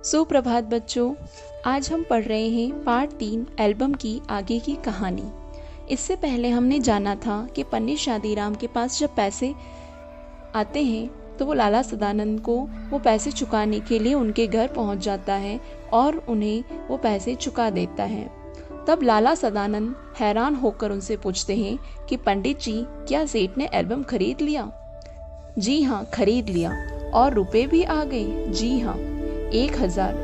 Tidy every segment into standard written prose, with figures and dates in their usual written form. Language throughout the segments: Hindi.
सुप्रभात बच्चों। आज हम पढ़ रहे हैं पार्ट 3 एल्बम की आगे की कहानी। इससे पहले हमने जाना था कि पंडित शादीराम के पास जब पैसे आते हैं तो वो लाला सदानंद को वो पैसे चुकाने के लिए उनके घर पहुंच जाता है और उन्हें वो पैसे चुका देता है। तब लाला सदानंद हैरान होकर उनसे पूछते हैं कि पंडित जी, क्या सेठ ने एल्बम खरीद लिया? जी हाँ, खरीद लिया। और रुपए भी आ गए? जी हाँ, 1000।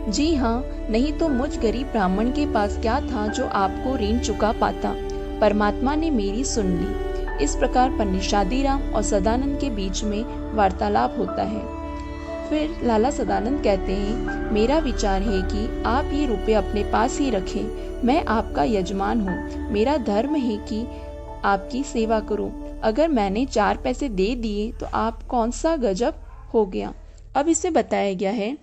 जी हाँ, नहीं तो मुझ गरीब ब्राह्मण के पास क्या था जो आपको ऋण चुका पाता। परमात्मा ने मेरी सुन ली। इस प्रकार पंडित शादीराम और सदानंद के बीच में वार्तालाप होता है। फिर लाला सदानंद कहते हैं, मेरा विचार है कि आप ये रुपए अपने पास ही रखें। मैं आपका यजमान हूँ, मेरा धर्म है कि आपकी सेवा करूँ। अगर मैंने 4 पैसे दे दिए तो आप कौन सा गजब हो गया। अब इसमें बताया गया है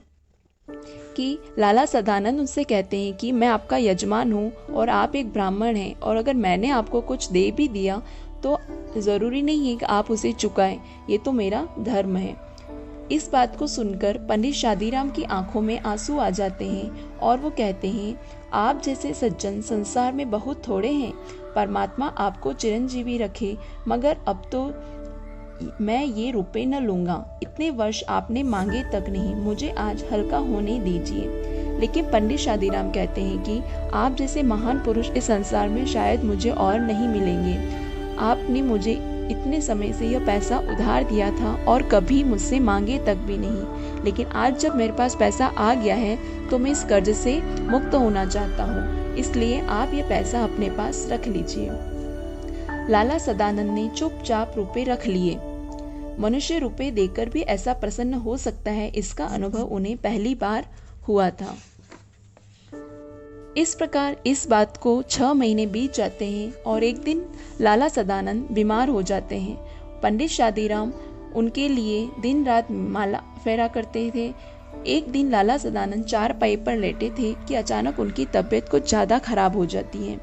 कि लाला सदानंद उनसे कहते हैं कि मैं आपका यजमान हूँ और आप एक ब्राह्मण हैं, और अगर मैंने आपको कुछ दे भी दिया तो ज़रूरी नहीं है कि आप उसे चुकाएं, ये तो मेरा धर्म है। इस बात को सुनकर पंडित शादीराम की आंखों में आंसू आ जाते हैं और वो कहते हैं, आप जैसे सज्जन संसार में बहुत थोड़े हैं। परमात्मा आपको चिरंजीवी रखे, मगर अब तो मैं ये रुपए न लूंगा। इतने वर्ष आपने मांगे तक नहीं, मुझे आज हल्का होने दीजिए। लेकिन पंडित शादीराम कहते हैं कि आप जैसे महान पुरुष इस संसार में शायद मुझे और नहीं मिलेंगे। आपने मुझे इतने समय से यह पैसा उधार दिया था और कभी मुझसे मांगे तक भी नहीं, लेकिन आज जब मेरे पास पैसा आ गया है तो मैं इस कर्ज से मुक्त होना चाहता हूँ, इसलिए आप ये पैसा अपने पास रख लीजिए। लाला सदानंद ने चुपचाप रुपए रख लिए। मनुष्य रुपए देकर भी ऐसा प्रसन्न हो सकता है, इसका अनुभव उन्हें पहली बार हुआ था। इस प्रकार इस बात को 6 महीने बीत जाते हैं और एक दिन लाला सदानंद बीमार हो जाते हैं। पंडित शादीराम उनके लिए दिन रात माला फेरा करते थे। एक दिन लाला सदानंद 4 पर लेटे थे कि अचानक उनकी तबीयत कुछ ज्यादा खराब हो जाती है।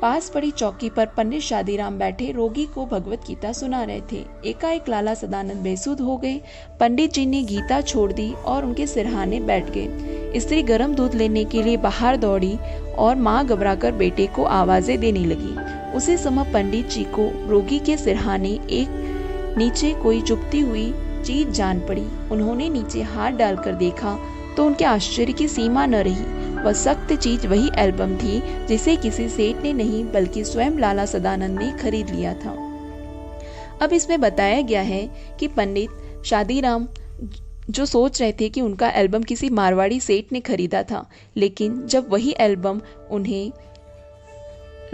पास पड़ी चौकी पर पंडित शादीराम बैठे रोगी को भगवत गीता सुना रहे थे। एकाएक लाला सदानंद बेसुध हो गए। पंडित जी ने गीता छोड़ दी और उनके सिरहाने बैठ गए। स्त्री गर्म दूध लेने के लिए बाहर दौड़ी और माँ घबराकर बेटे को आवाजें देने लगी। उसी समय पंडित जी को रोगी के सिरहाने एक नीचे कोई चुभती हुई चीज जान पड़ी। उन्होंने नीचे हाथ डालकर देखा तो उनके आश्चर्य की सीमा न रही। वह सख्त चीज वही एल्बम थी जिसे किसी सेठ ने नहीं बल्कि स्वयं लाला सदानंद ने खरीद लिया था। अब इसमें बताया गया है कि पंडित शादीराम जो सोच रहे थे कि उनका एल्बम किसी मारवाड़ी सेठ ने खरीदा था, लेकिन जब वही एल्बम उन्हें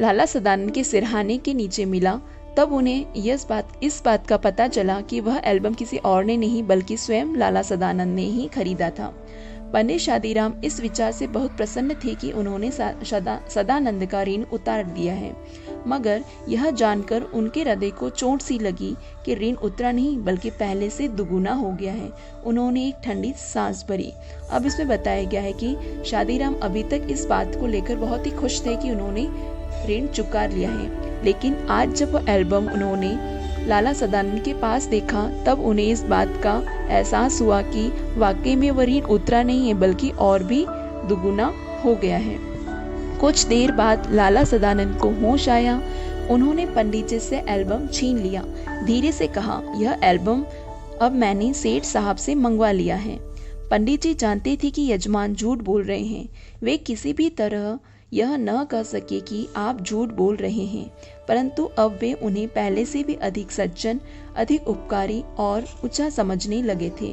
लाला सदानंद के सिरहाने के नीचे मिला तब उन्हें इस बात का पता चला कि वह एल्बम किसी और ने नहीं बल्कि स्वयं लाला सदानंद ने ही खरीदा था। पंडित शादीराम इस विचार से बहुत प्रसन्न थे कि उन्होंने सदानंद का ऋण उतार दिया है, मगर यह जानकर उनके हृदय को चोट सी लगी कि ऋण उतरा नहीं बल्कि पहले से दुगुना हो गया है। उन्होंने एक ठंडी सांस भरी। अब इसमें बताया गया है कि शादीराम अभी तक इस बात को लेकर बहुत ही खुश थे कि उन्होंने ऋण चुका लिया है, लेकिन आज जब वह एल्बम उन्होंने लाला सदानंद के पास देखा तब उन्हें इस बात का एहसास हुआ कि वाकई में वह ऋण उतरा नहीं है बल्कि और भी दुगुना हो गया है। कुछ देर बाद लाला सदानंद को होश आया। उन्होंने पंडित जी से एल्बम छीन लिया। धीरे से कहा, यह एल्बम अब मैंने सेठ साहब से मंगवा लिया है। पंडित जी जानते थे कि यजमान झूठ बोल रहे हैं। वे किसी भी तरह यह न कह सके कि आप झूठ बोल रहे हैं, परंतु अब वे उन्हें पहले से भी अधिक सज्जन, अधिक उपकारी और ऊंचा समझने लगे थे।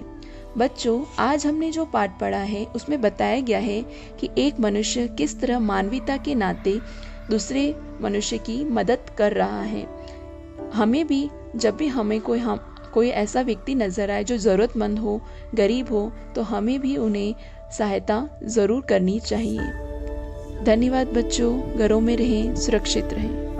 बच्चों, आज हमने जो पाठ पढ़ा है उसमें बताया गया है कि एक मनुष्य किस तरह मानवता के नाते दूसरे मनुष्य की मदद कर रहा है। हमें भी जब भी हमें कोई ऐसा व्यक्ति नजर आए जो जरूरतमंद हो, गरीब हो, तो हमें भी उन्हें सहायता जरूर करनी चाहिए। धन्यवाद बच्चों। घरों में रहें, सुरक्षित रहें।